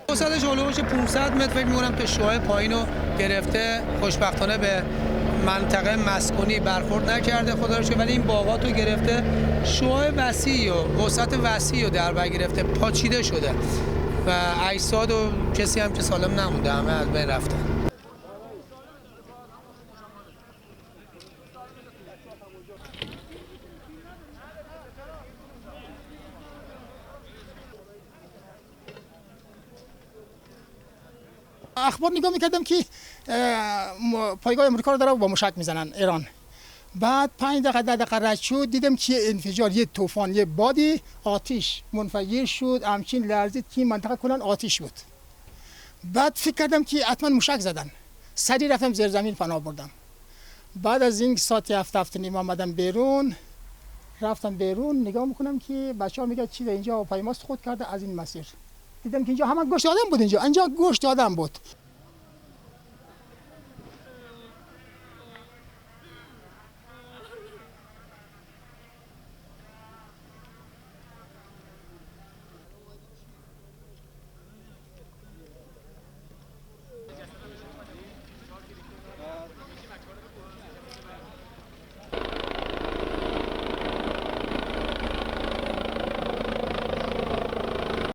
وسطش علومش 500 متر فکر می‌کنم که شعاع پایین رو گرفته. خوشبختانه به منطقه مسکونی برخورد نکرده خدا رو شکر، ولی این باغات رو گرفته. شعاع وسیعی و وسعت وسیعی رو در بر گرفته، پاچیده شده و اجساد و کسی هم که سالم نمونده، همه از بین رفتن. اخبار نگاه میکردم که پایگاه امریکا رو داره با موشک میزنن ایران. بعد 5 دقیقه 10 دقیقه رد شد، دیدم که انفجار، یه طوفان، یه بادی آتش منفجر شد، همچین لرزید که منطقه کلا آتش بود. بعد فکر کردم که حتما موشک زدن، سریع رفتم زیر زمین پناه بردم. بعد از این ساعت 7 نیم آمدم بیرون، رفتم بیرون نگاه میکنم که بچه‌ها میگن چیه اینجا هواپیماست خود کرده از این مسیر. دیدم که اینجا همه گوشت آدم بود، اینجا گوشت آدم بود.